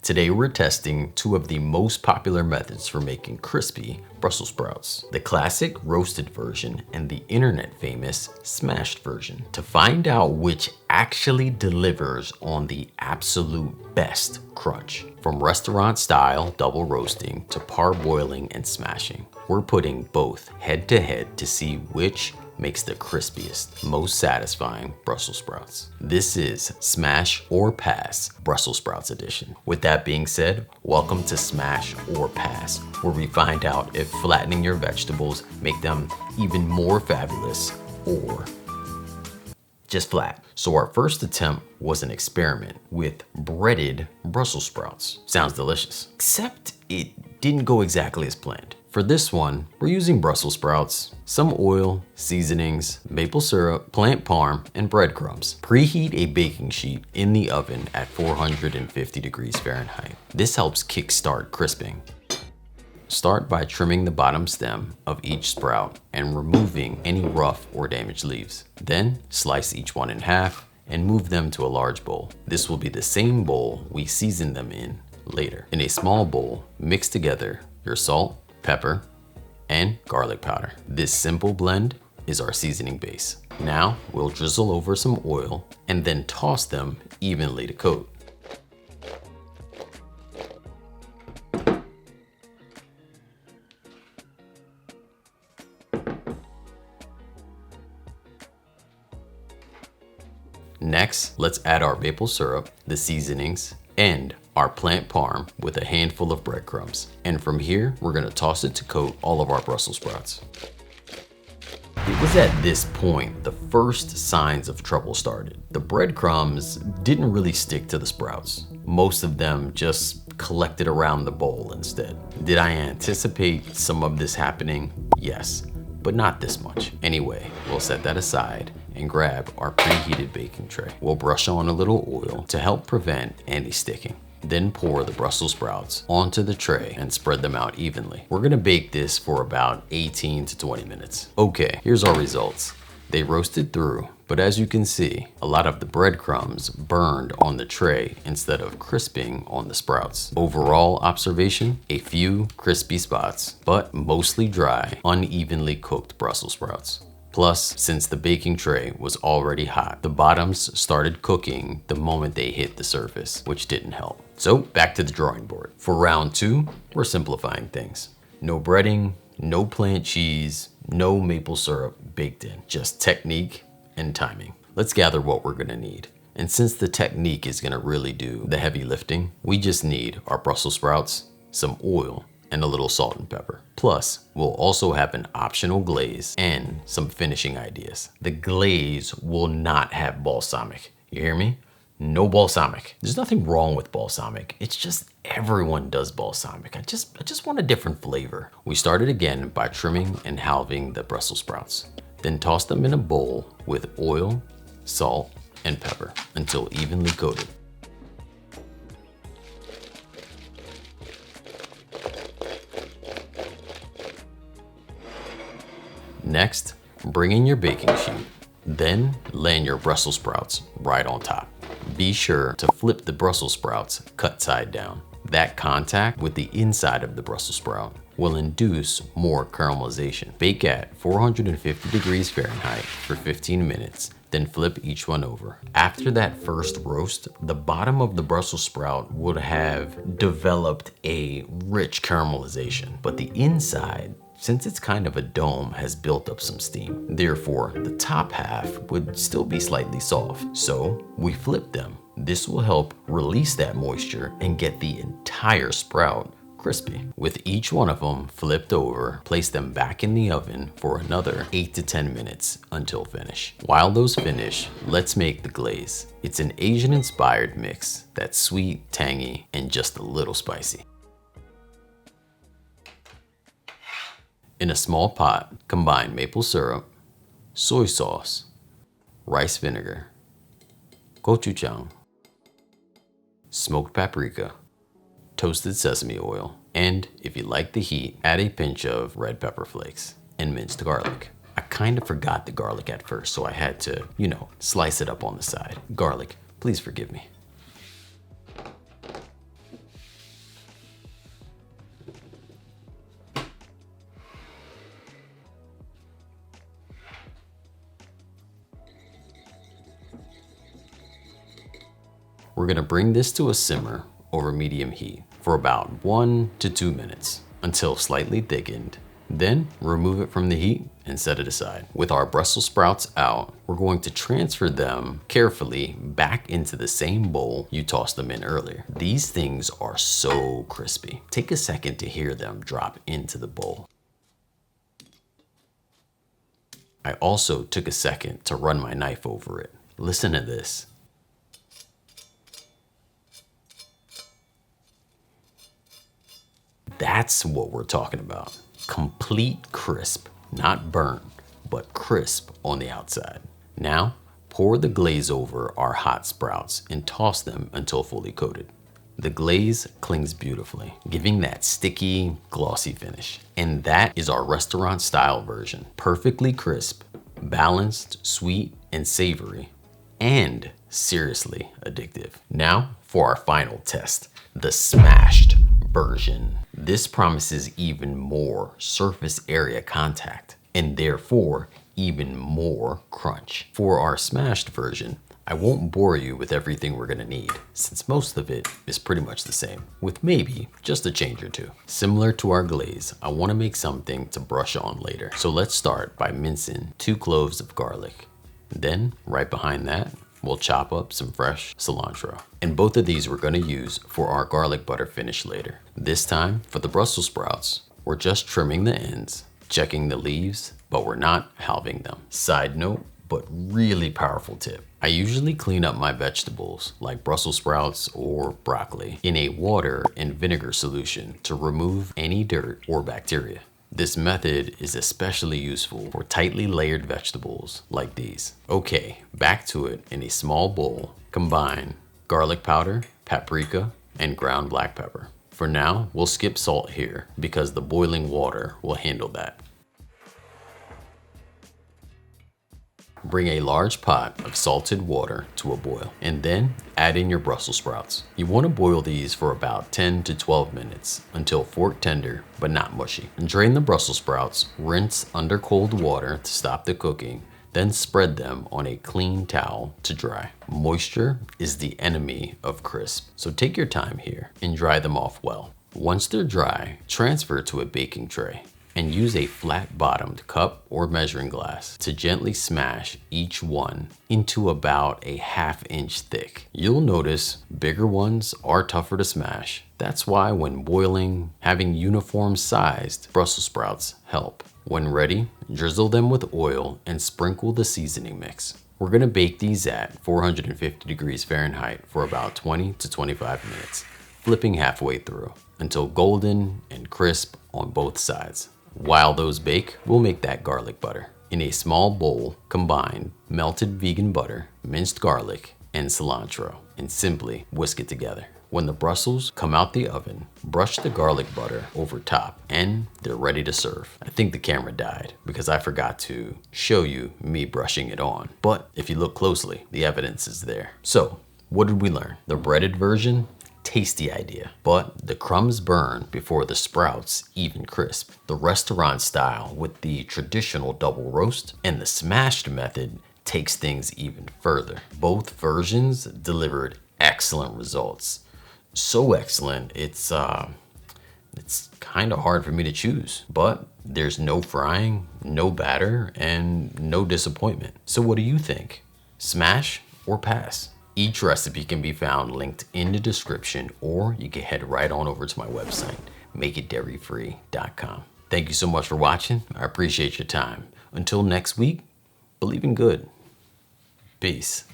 Today we're testing two of the most popular methods for making crispy Brussels sprouts. The classic roasted version and the internet famous smashed version. To find out which actually delivers on the absolute best crunch. From restaurant style double roasting to parboiling and smashing. We're putting both head to head to see which makes the crispiest, most satisfying Brussels sprouts. This is Smash or Pass Brussels Sprouts Edition. With that being said, welcome to Smash or Pass, where we find out if flattening your vegetables make them even more fabulous or just flat. So our first attempt was an experiment with breaded Brussels sprouts. Sounds delicious, except it didn't go exactly as planned. For this one, we're using Brussels sprouts, some oil, seasonings, maple syrup, plant parm, and breadcrumbs. Preheat a baking sheet in the oven at 450 degrees Fahrenheit. This helps kickstart crisping. Start by trimming the bottom stem of each sprout and removing any rough or damaged leaves. Then slice each one in half and move them to a large bowl. This will be the same bowl we season them in later. In a small bowl, mix together your salt, pepper, and garlic powder. This simple blend is our seasoning base. Now we'll drizzle over some oil and then toss them evenly to coat. Next, let's add our maple syrup, the seasonings, and our plant parm with a handful of breadcrumbs. And from here, we're gonna toss it to coat all of our Brussels sprouts. It was at this point the first signs of trouble started. The breadcrumbs didn't really stick to the sprouts. Most of them just collected around the bowl instead. Did I anticipate some of this happening? Yes, but not this much. Anyway, we'll set that aside and grab our preheated baking tray. We'll brush on a little oil to help prevent any sticking. Then pour the Brussels sprouts onto the tray and spread them out evenly. We're gonna bake this for about 18 to 20 minutes. Okay, here's our results. They roasted through, but as you can see, a lot of the breadcrumbs burned on the tray instead of crisping on the sprouts. Overall observation, a few crispy spots, but mostly dry, unevenly cooked Brussels sprouts. Plus, since the baking tray was already hot, the bottoms started cooking the moment they hit the surface, which didn't help. So back to the drawing board. For round two, we're simplifying things. No breading, no plant cheese, no maple syrup baked in, just technique and timing. Let's gather what we're gonna need. And since the technique is gonna really do the heavy lifting, we just need our Brussels sprouts, some oil, and a little salt and pepper. Plus, we'll also have an optional glaze and some finishing ideas. The glaze will not have balsamic. You hear me? No balsamic. There's nothing wrong with balsamic. It's just everyone does balsamic. I just want a different flavor. We started again by trimming and halving the Brussels sprouts. Then toss them in a bowl with oil, salt, and pepper until evenly coated. Next, bring in your baking sheet. Then land your Brussels sprouts right on top. Be sure to flip the Brussels sprouts cut side down. That contact with the inside of the Brussels sprout will induce more caramelization. Bake at 450 degrees Fahrenheit for 15 minutes, then flip each one over. After that first roast, the bottom of the Brussels sprout would have developed a rich caramelization, but the inside, since it's kind of a dome, has built up some steam. Therefore, the top half would still be slightly soft. So we flip them. This will help release that moisture and get the entire sprout crispy. With each one of them flipped over, place them back in the oven for another 8 to 10 minutes until finish. While those finish, let's make the glaze. It's an Asian-inspired mix that's sweet, tangy, and just a little spicy. In a small pot, combine maple syrup, soy sauce, rice vinegar, gochujang, smoked paprika, toasted sesame oil, and if you like the heat, add a pinch of red pepper flakes and minced garlic. I kind of forgot the garlic at first, so I had to, slice it up on the side. Garlic, please forgive me. We're gonna bring this to a simmer over medium heat for about 1 to 2 minutes until slightly thickened. Then remove it from the heat and set it aside. With our Brussels sprouts out, we're going to transfer them carefully back into the same bowl you tossed them in earlier. These things are so crispy. Take a second to hear them drop into the bowl. I also took a second to run my knife over it. Listen to this. That's what we're talking about. Complete crisp, not burnt, but crisp on the outside. Now, pour the glaze over our hot sprouts and toss them until fully coated. The glaze clings beautifully, giving that sticky, glossy finish. And that is our restaurant style version. Perfectly crisp, balanced, sweet, and savory, and seriously addictive. Now for our final test, the smashed version. This promises even more surface area contact and therefore even more crunch. For our smashed version, I won't bore you with everything we're gonna need, since most of it is pretty much the same, with maybe just a change or two. Similar to our glaze, I wanna make something to brush on later. So let's start by mincing 2 cloves of garlic. Then, right behind that, we'll chop up some fresh cilantro. And both of these we're gonna use for our garlic butter finish later. This time, for the Brussels sprouts, we're just trimming the ends, checking the leaves, but we're not halving them. Side note, but really powerful tip. I usually clean up my vegetables, like Brussels sprouts or broccoli, in a water and vinegar solution to remove any dirt or bacteria. This method is especially useful for tightly layered vegetables like these. Okay, back to it. In a small bowl, combine garlic powder, paprika, and ground black pepper. For now, we'll skip salt here because the boiling water will handle that. Bring a large pot of salted water to a boil and then add in your Brussels sprouts. You want to boil these for about 10 to 12 minutes until fork tender but not mushy. And drain the Brussels sprouts, rinse under cold water to stop the cooking, then spread them on a clean towel to dry. Moisture is the enemy of crisp, so take your time here and dry them off well. Once they're dry, transfer to a baking tray and use a flat-bottomed cup or measuring glass to gently smash each one into about a 1/2 inch thick. You'll notice bigger ones are tougher to smash. That's why when boiling, having uniform sized Brussels sprouts help. When ready, drizzle them with oil and sprinkle the seasoning mix. We're gonna bake these at 450 degrees Fahrenheit for about 20 to 25 minutes, flipping halfway through until golden and crisp on both sides. While those bake, we'll make that garlic butter. In a small bowl, combine melted vegan butter, minced garlic, and cilantro, and simply whisk it together. When the Brussels come out the oven, brush the garlic butter over top, and they're ready to serve. I think the camera died because I forgot to show you me brushing it on. But if you look closely, the evidence is there. So, what did we learn? The breaded version? Tasty idea, but the crumbs burn before the sprouts even crisp. The restaurant style with the traditional double roast and the smashed method takes things even further. Both versions delivered excellent results. So excellent, it's kind of hard for me to choose, but there's no frying, no batter, and no disappointment. So what do you think? Smash or pass? Each recipe can be found linked in the description, or you can head right on over to my website, makeitdairyfree.com. Thank you so much for watching. I appreciate your time. Until next week, believe in good. Peace.